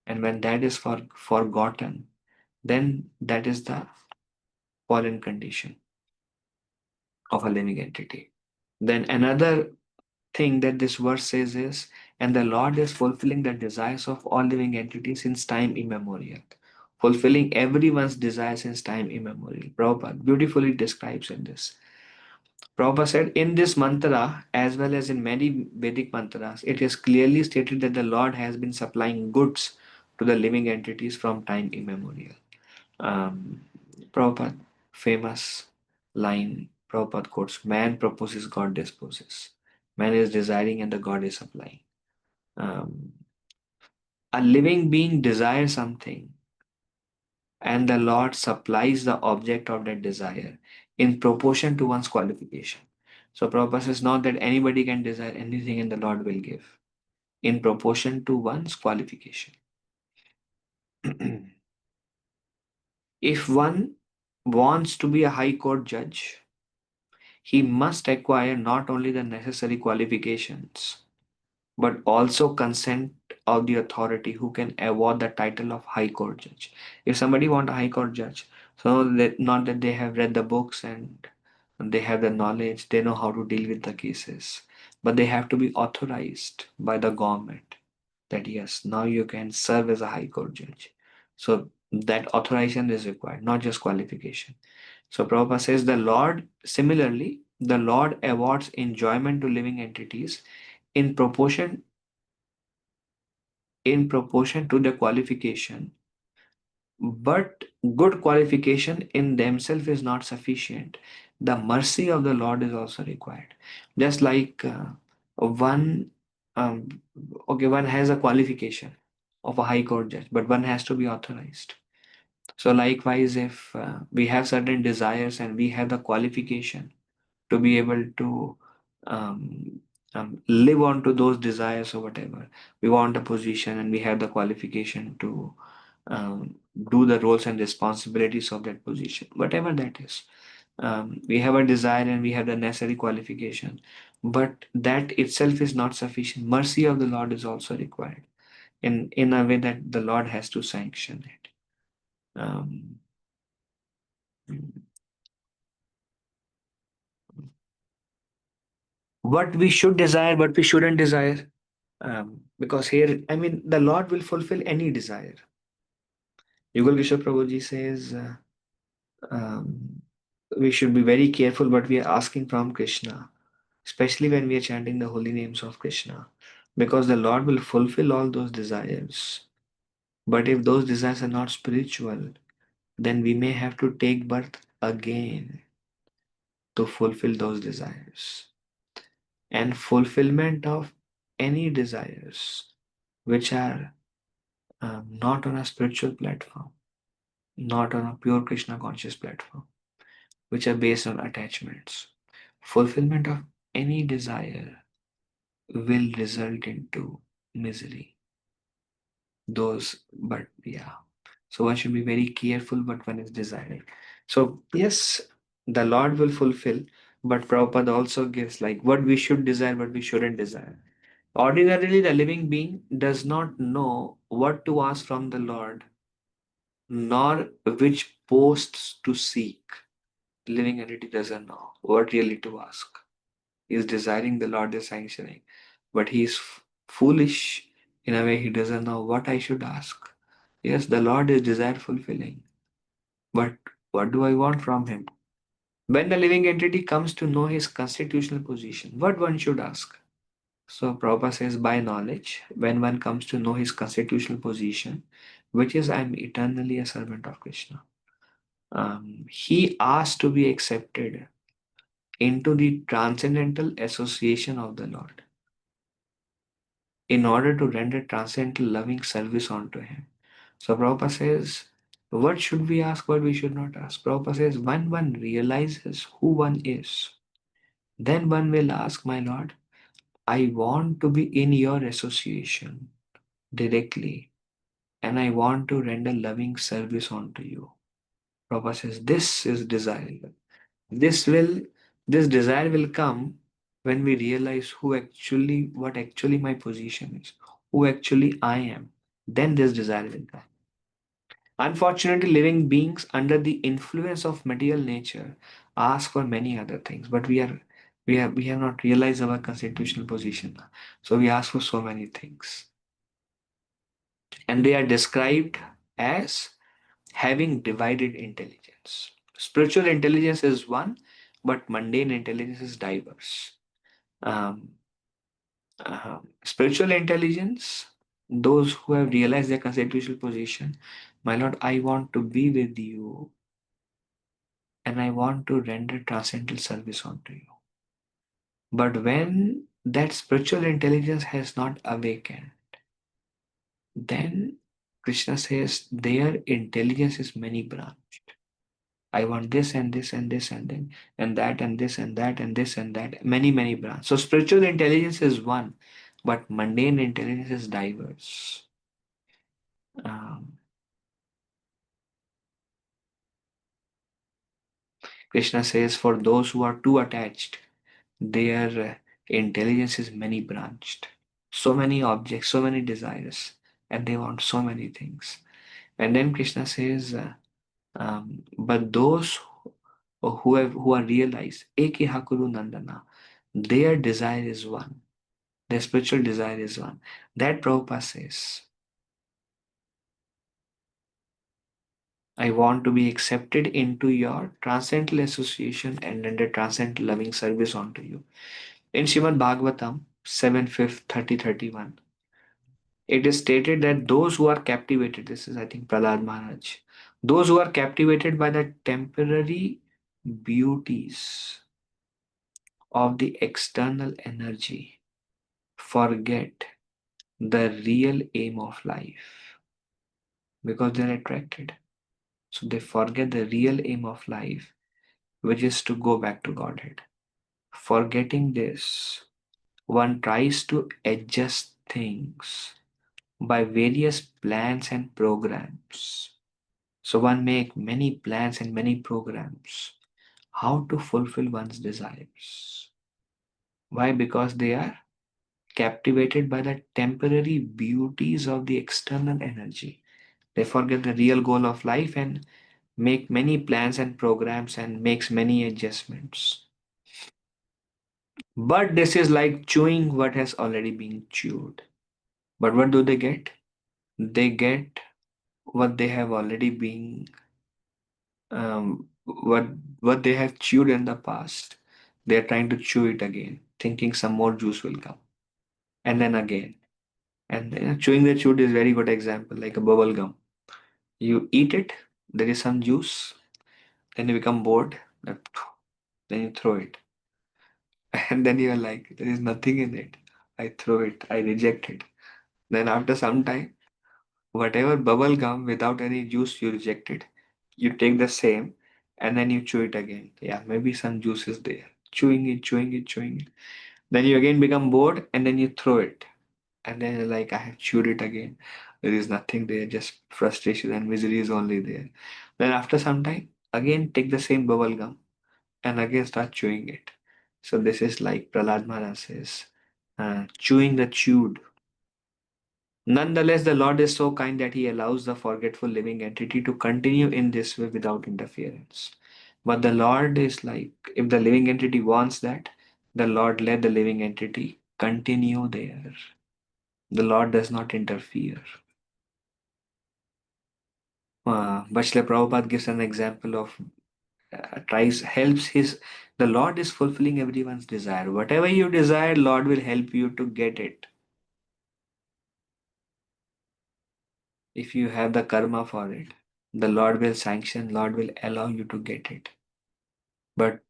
A: And when that is forgotten, then that is the fallen condition of a living entity. Then another thing that this verse says is, and the Lord is fulfilling the desires of all living entities since time immemorial. Fulfilling everyone's desires since time immemorial. Prabhupada beautifully describes in this. Prabhupada said, in this mantra, as well as in many Vedic mantras, it is clearly stated that the Lord has been supplying goods to the living entities from time immemorial. Um, Prabhupada, famous line, Prabhupada quotes, man proposes, God disposes. Man is desiring and the God is supplying. Um, a living being desires something and the Lord supplies the object of that desire in proportion to one's qualification. So Prabhupada says not that anybody can desire anything and the Lord will give in proportion to one's qualification. If one wants to be a high court judge, he must acquire not only the necessary qualifications but also consent of the authority who can award the title of high court judge. If somebody want a high court judge, so that not that they have read the books and they have the knowledge, they know how to deal with the cases, but they have to be authorized by the government that yes, now you can serve as a high court judge. So that authorization is required, not just qualification. So Prabhupada says the Lord, similarly, the Lord awards enjoyment to living entities in proportion to the qualification, but good qualification in themselves is not sufficient. The mercy of the Lord is also required. Just like one um, okay, one has a qualification of a high court judge, but one has to be authorized. So likewise, if we have certain desires and we have the qualification to be able to um, live on to those desires or whatever. We want a position and we have the qualification to do the roles and responsibilities of that position, whatever that is. We have a desire and we have the necessary qualification, but that itself is not sufficient. Mercy of the Lord is also required in a way that the Lord has to sanction it. Um, what we should desire, what we shouldn't desire. Because here, I mean, the Lord will fulfill any desire. Yugal Kishore Prabhuji says, um, We should be very careful what we are asking from Krishna, especially when we are chanting the holy names of Krishna, because the Lord will fulfill all those desires. But if those desires are not spiritual, then we may have to take birth again to fulfill those desires. And fulfillment of any desires which are not on a spiritual platform, not on a pure Krishna conscious platform, which are based on attachments. Fulfillment of any desire will result into misery. Those, but yeah. So one should be very careful what one is desiring. So yes, the Lord will fulfill, but Prabhupada also gives like what we should desire, what we shouldn't desire. Ordinarily, the living being does not know what to ask from the Lord, nor which posts to seek. Living entity doesn't know what really to ask. He is desiring, the Lord is sanctioning, but he is foolish in a way. He doesn't know what I should ask. Yes, the Lord is desire fulfilling, but what do I want from him? When the living entity comes to know his constitutional position, what one should ask? So Prabhupada says by knowledge, when one comes to know his constitutional position, which is I am eternally a servant of Krishna, he asks to be accepted into the transcendental association of the Lord in order to render transcendental loving service unto him. So Prabhupada says, what should we ask, what we should not ask? Prabhupada says, when one realizes who one is, then one will ask, my Lord, I want to be in your association directly, and I want to render loving service unto you. Prabhupada says, this is desire. This will, this desire will come when we realize what actually my position is, who actually I am. Then this desire will come. Unfortunately, living beings under the influence of material nature ask for many other things, but we have not realized our constitutional position. So we ask for so many things. And they are described as having divided intelligence. Spiritual intelligence is one, but mundane intelligence is diverse. Um, Spiritual intelligence, those who have realized their constitutional position, my Lord, I want to be with you and I want to render transcendental service unto you. But when that spiritual intelligence has not awakened, then Krishna says their intelligence is many branched. I want this and this and this and then and that and this and that and this and that. Many, many branches. So spiritual intelligence is one, but mundane intelligence is diverse. Um, Krishna says for those who are too attached, their intelligence is many branched. So many objects, so many desires, and they want so many things. And then Krishna says, but those who are realized, Eke Hakuru Nandana, their desire is one. Their spiritual desire is one. That Prabhupada says, I want to be accepted into your transcendental association and render transcendental loving service unto you. In Srimad Bhagavatam 7.5, 30-31, it is stated that those who are captivated, this is I think Prahlad Maharaj, those who are captivated by the temporary beauties of the external energy forget the real aim of life because they are attracted. So they forget the real aim of life, which is to go back to Godhead. Forgetting this, one tries to adjust things by various plans and programs. So one make many plans and many programs how to fulfill one's desires. Why? Because they are captivated by the temporary beauties of the external energy. They forget the real goal of life and make many plans and programs and makes many adjustments. But this is like chewing what has already been chewed. But what do they get? They get what they have already been What they have chewed in the past, they are trying to chew it again, thinking some more juice will come, and then again. And chewing the chewed is very good example, like a bubble gum. You eat it, there is some juice, then you become bored, then you throw it, and then you're like, there is nothing in it. I throw it, I reject it. Then after some time, whatever bubble gum without any juice you rejected, you take the same and then you chew it again. Yeah, maybe some juice is there. Chewing it, chewing it, chewing it. Then you again become bored and then you throw it. And then you're like, I have chewed it again. There is nothing there, just frustration and misery is only there. Then after some time, again take the same bubble gum and again start chewing it. So this is like Prahlad Maharaj says, chewing the chewed. Nonetheless, the Lord is so kind that He allows the forgetful living entity to continue in this way without interference. But the Lord is like, if the living entity wants that, the Lord let the living entity continue there. The Lord does not interfere. But Srila Prabhupada gives an example of helps the Lord is fulfilling everyone's desire. Whatever you desire, Lord will help you to get it. If you have the karma for it, the Lord will sanction, Lord will allow you to get it. But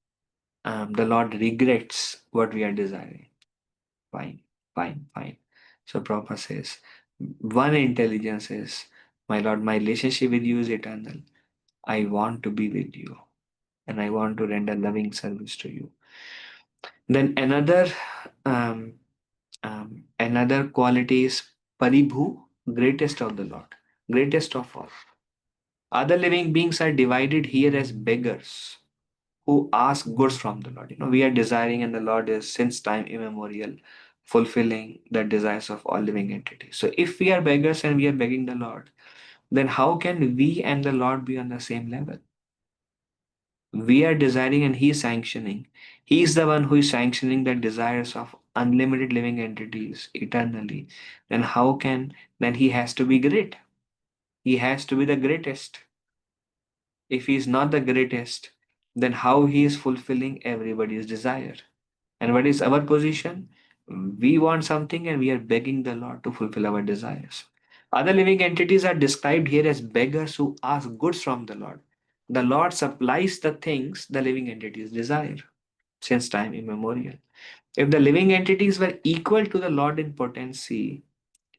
A: the Lord regrets what we are desiring. Fine, fine, fine. So Prabhupada says, one intelligence is, my Lord, my relationship with you is eternal. I want to be with you and I want to render loving service to you. Then um, another quality is Paribhu, greatest of the Lord, greatest of all. Other living beings are divided here as beggars who ask goods from the Lord. We are desiring, and the Lord is since time immemorial fulfilling the desires of all living entities. So, if we are beggars and we are begging the Lord, then how can we and the Lord be on the same level? We are desiring and He is sanctioning. He is the one who is sanctioning the desires of unlimited living entities eternally. Then, how can, then He has to be great? He has to be the greatest. If He is not the greatest, then how He is fulfilling everybody's desire? And what is our position? We want something and we are begging the Lord to fulfill our desires. Other living entities are described here as beggars who ask goods from the Lord. The Lord supplies the things the living entities desire since time immemorial. If the living entities were equal to the Lord in potency,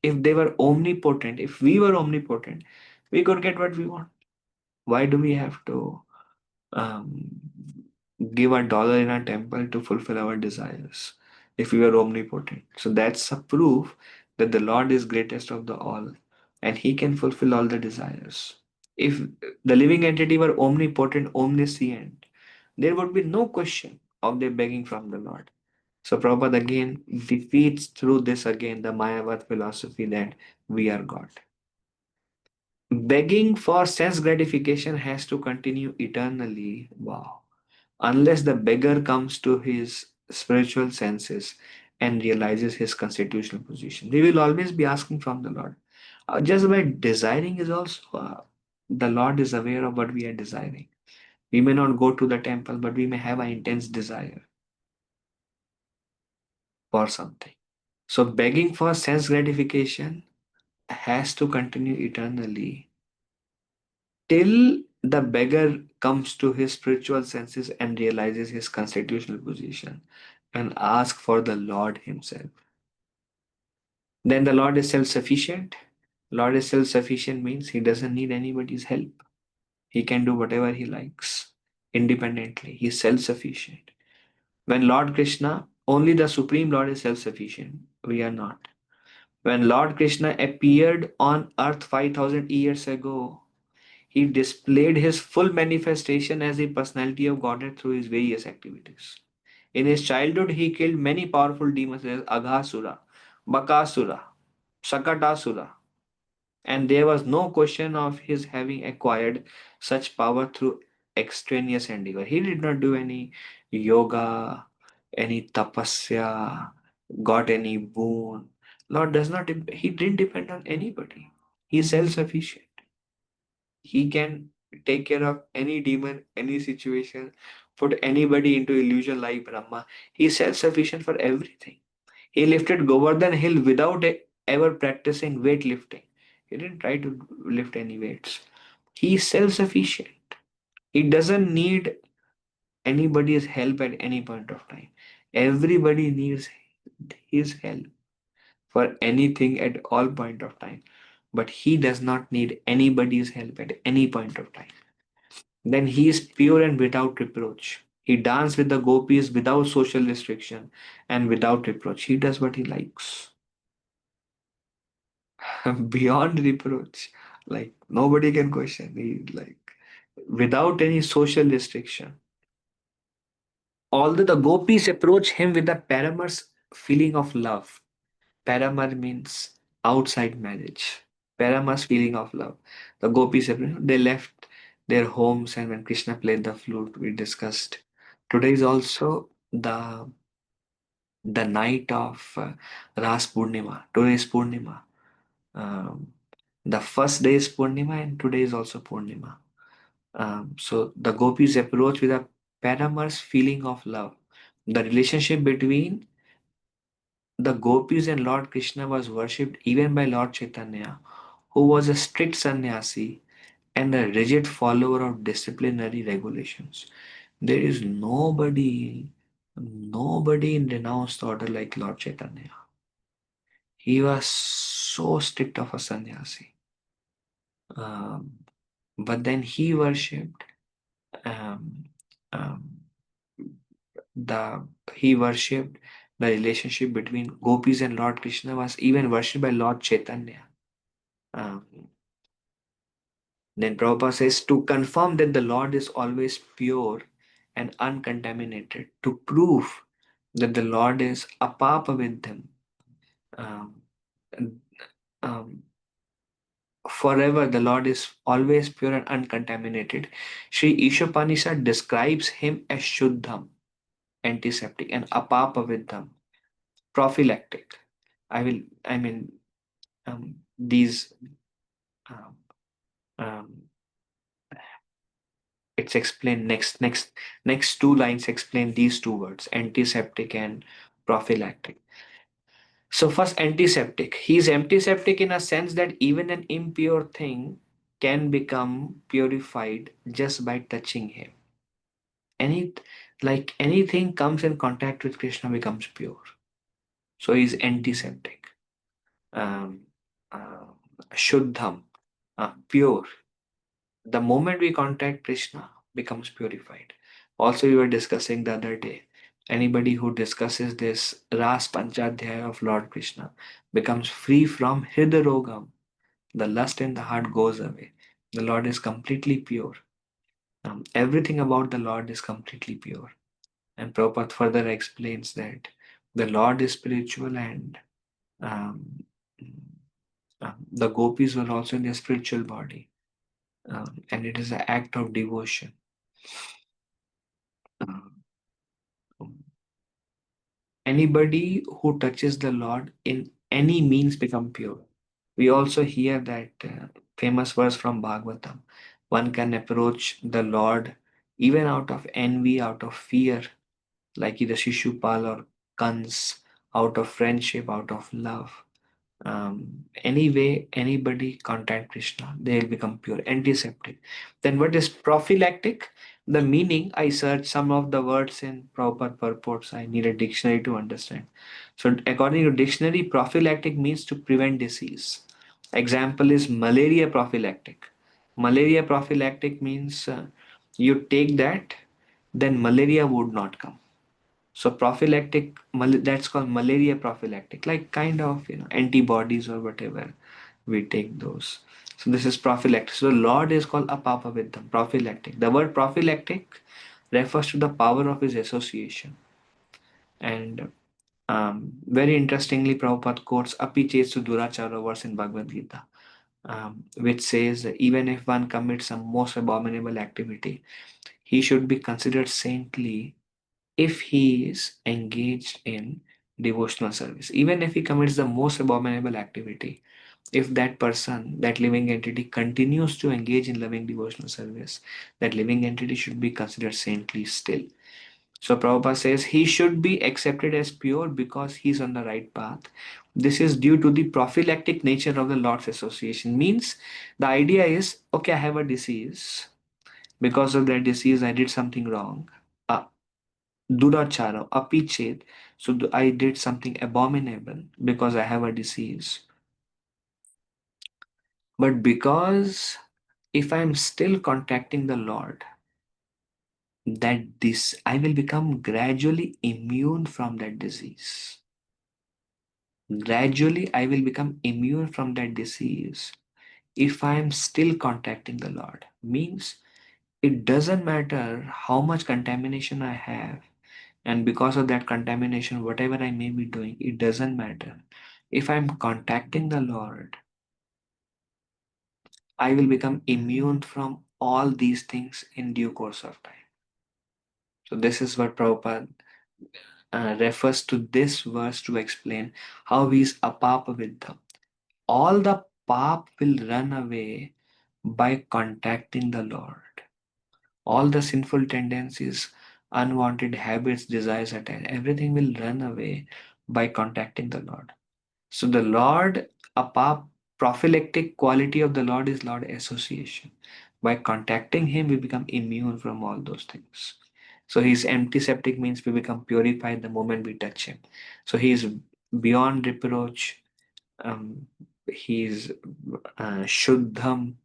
A: if they were omnipotent, if we were omnipotent, we could get what we want. Why do we have to um, give a dollar in a temple to fulfill our desires if we are omnipotent? So that's a proof that the Lord is greatest of the all and He can fulfill all the desires. If the living entity were omnipotent, omniscient, there would be no question of their begging from the Lord. So Prabhupada again defeats through this again the Mayavad philosophy that we are God. Begging for sense gratification has to continue eternally. Wow. Unless the beggar comes to his spiritual senses and realizes his constitutional position. We will always be asking from the Lord. Just by desiring is also, the Lord is aware of what we are desiring. We may not go to the temple, but we may have an intense desire for something. So, begging for sense gratification has to continue eternally till the beggar comes to his spiritual senses and realizes his constitutional position and ask for the Lord Himself. Then the Lord is self sufficient. Lord is self sufficient means He doesn't need anybody's help. He can do whatever He likes independently. He is self sufficient. When Lord Krishna, only the Supreme Lord is self sufficient. We are not. When Lord Krishna appeared on earth 5000 years ago, He displayed His full manifestation as the personality of Godhead through His various activities. In his childhood, he killed many powerful demons as Aghasura, Bakasura, Sakatasura, and there was no question of his having acquired such power through extraneous endeavor. He did not do any yoga, any tapasya, got any boon. Lord does not, he didn't depend on anybody. He is self sufficient. He can. take care of any demon, any situation, put anybody into illusion like Brahma. He is self-sufficient for everything. He lifted Govardhan Hill without ever practicing weightlifting. He didn't try to lift any weights. He is self-sufficient. He doesn't need anybody's help at any point of time. Everybody needs his help for anything at all point of time. But he does not need anybody's help at any point of time. Then he is pure and without reproach. He dances with the gopis without social restriction and without reproach. He does what he likes. Beyond reproach. Like nobody can question. He like without any social restriction. Although the gopis approach him with a paramar's feeling of love. Paramar means outside marriage. Paramar's feeling of love. The gopis, they left their homes, and when Krishna played the flute, we discussed. Today is also the night of Ras Purnima. Today is Purnima. Um, the first day is Purnima, and today is also Purnima. So the gopis approach with a Paramar's feeling of love. The relationship between the gopis and Lord Krishna was worshipped even by Lord Chaitanya, who was a strict sannyasi and a rigid follower of disciplinary regulations. There is nobody in renounced order like Lord Chaitanya. He was so strict of a sannyasi. Um, but then he worshipped um, um, the he worshipped the relationship between gopis and Lord Krishna was even worshipped by Lord Chaitanya. Um, then Prabhupada says to confirm that the Lord is always pure and uncontaminated, to prove that the Lord is apapa with them, um, um, forever the Lord is always pure and uncontaminated. Sri Isopanishad describes him as Shuddham, antiseptic, and apapavidham, prophylactic. I mean, these, um, um, it's explained next two lines explain these two words, antiseptic and prophylactic. So first, antiseptic. He is antiseptic in a sense that even an impure thing can become purified just by touching him. Any like anything comes in contact with Krishna becomes pure. So he is antiseptic. Um, uh, Shuddham, pure. The moment we contact Krishna becomes purified. Also, we were discussing the other day. Anybody who discusses this Ras Panchadhyaya of Lord Krishna becomes free from Hridarogam. The lust in the heart goes away. The Lord is completely pure. Everything about the Lord is completely pure. And Prabhupada further explains that the Lord is spiritual, and um, the gopis were also in their spiritual body. And it is an act of devotion. Um, Anybody who touches the Lord in any means become pure. We also hear that famous verse from Bhagavatam. One can approach the Lord even out of envy, out of fear, like either Shishupal or Kans, out of friendship, out of love. Anyway, anybody contact Krishna, they'll become pure, antiseptic. Then what is prophylactic? The meaning, I searched some of the words in Prabhupada purports. I need a dictionary to understand. So according to dictionary, prophylactic means to prevent disease. Example is malaria prophylactic. Malaria prophylactic means you take that, then malaria would not come. So prophylactic, that's called malaria prophylactic, like kind of antibodies or whatever we take those. So this is prophylactic. So the Lord is called apapa with them, prophylactic. The word prophylactic refers to the power of his association. And very interestingly, Prabhupada quotes Api Chesu Durachara verse in Bhagavad Gita, which says even if one commits some most abominable activity, he should be considered saintly if he is engaged in devotional service. Even if he commits the most abominable activity, if that person, that living entity, continues to engage in loving devotional service, that living entity should be considered saintly still. So Prabhupada says he should be accepted as pure because he's on the right path. This is due to the prophylactic nature of the Lord's association. Means the idea is, okay, I have a disease. Because of that disease, I did something wrong. Uh, Durachara, apichet. So I did something abominable because I have a disease. But because if I'm still contacting the Lord, that this I will become gradually immune from that disease. Gradually, I will become immune from that disease if I am still contacting the Lord. Means it doesn't matter how much contamination I have, and because of that contamination, whatever I may be doing, it doesn't matter. If I'm contacting the Lord, I will become immune from all these things in due course of time. So, this is what Prabhupada refers to this verse to explain how he is apapa with them. All the pap will run away by contacting the Lord. All the sinful tendencies, unwanted habits, desires, everything will run away by contacting the Lord. So the Lord, prophylactic quality of the Lord is Lord association. By contacting Him, we become immune from all those things. So He's antiseptic means we become purified the moment we touch Him. So He is beyond reproach. Um, he's Shuddham.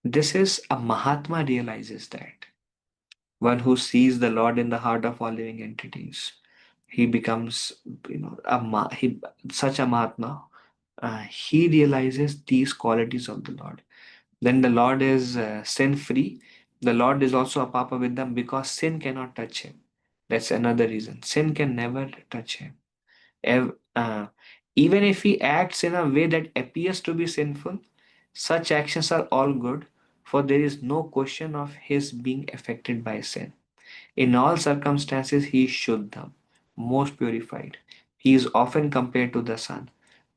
A: This is a Mahatma realizes that. One who sees the Lord in the heart of all living entities. He becomes, such a Mahatma. He realizes these qualities of the Lord. Then the Lord is sin free. The Lord is also a papa with them because sin cannot touch him. That's another reason. Sin can never touch him. Ev- uh, Even if he acts in a way that appears to be sinful, such actions are all good, for there is no question of his being affected by sin. In all circumstances, he is Shuddham, most purified. He is often compared to the sun.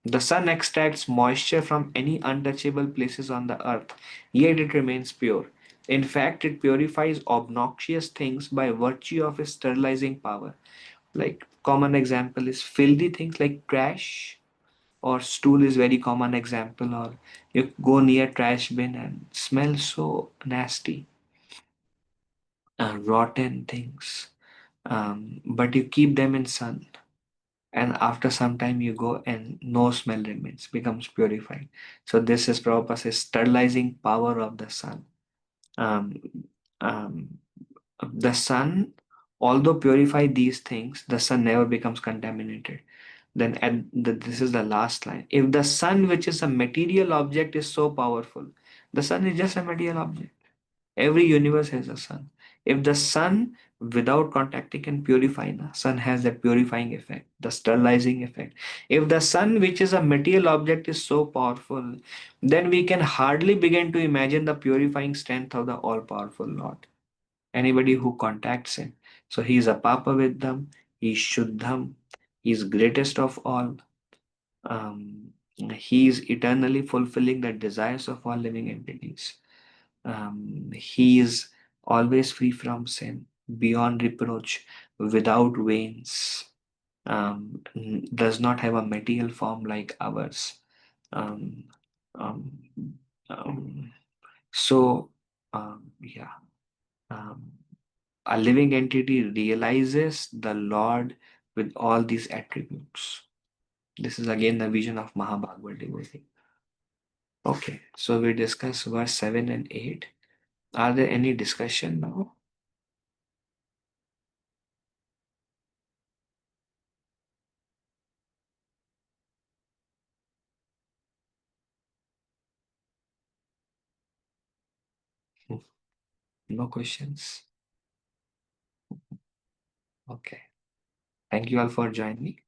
A: The sun extracts moisture from any untouchable places on the earth, yet it remains pure. In fact, it purifies obnoxious things by virtue of its sterilizing power. Like common example is filthy things like trash or stool is very common example, or you go near trash bin and smell so nasty, rotten things. But you keep them in sun, and after some time you go and no smell remains, becomes purified. So this is Prabhupada's sterilizing power of the sun. Um, um, the sun, although purify these things, the sun never becomes contaminated. Then this is the last line. If the sun, which is a material object, is so powerful, the sun is just a material object. Every universe has a sun. If the sun without contacting can purify, the sun has that purifying effect, the sterilizing effect. If the sun, which is a material object, is so powerful, then we can hardly begin to imagine the purifying strength of the all powerful Lord. Anybody who contacts him. So he is a Papa with them, he is Shuddham, he is greatest of all. He is eternally fulfilling the desires of all living entities. He is always free from sin, beyond reproach, without veins, does not have a material form like ours. Um, um, um, so, yeah, um, a living entity realizes the Lord with all these attributes. This is again the vision of Mahabhagavad devotee. Okay, so we discuss verse 7 and 8. Are there any discussion now? No questions? Okay. Thank you all for joining.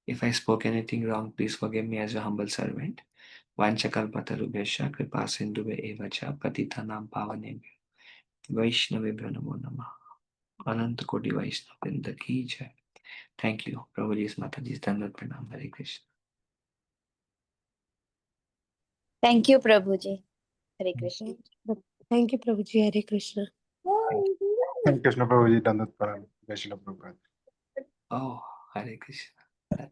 A: If I spoke anything wrong, please forgive me as your humble servant. Vanchakalpatarubhyascha kripa sindhube evacha patitanam pavanebhyo Vaishnavebhyo namo namah. Anant Koti Vaishnav Vrinda ki jai. Thank you. Prabhuji's Mataji's Dandat Pranam. Hare Krishna.
C: Thank you, Prabhuji. Hare Krishna.
D: Thank you, Prabhuji. Hare Krishna.
E: Hare Krishna Prabhuji, Dandat Param. Jai Shri Prabhupada.
A: Oh, Hare Krishna.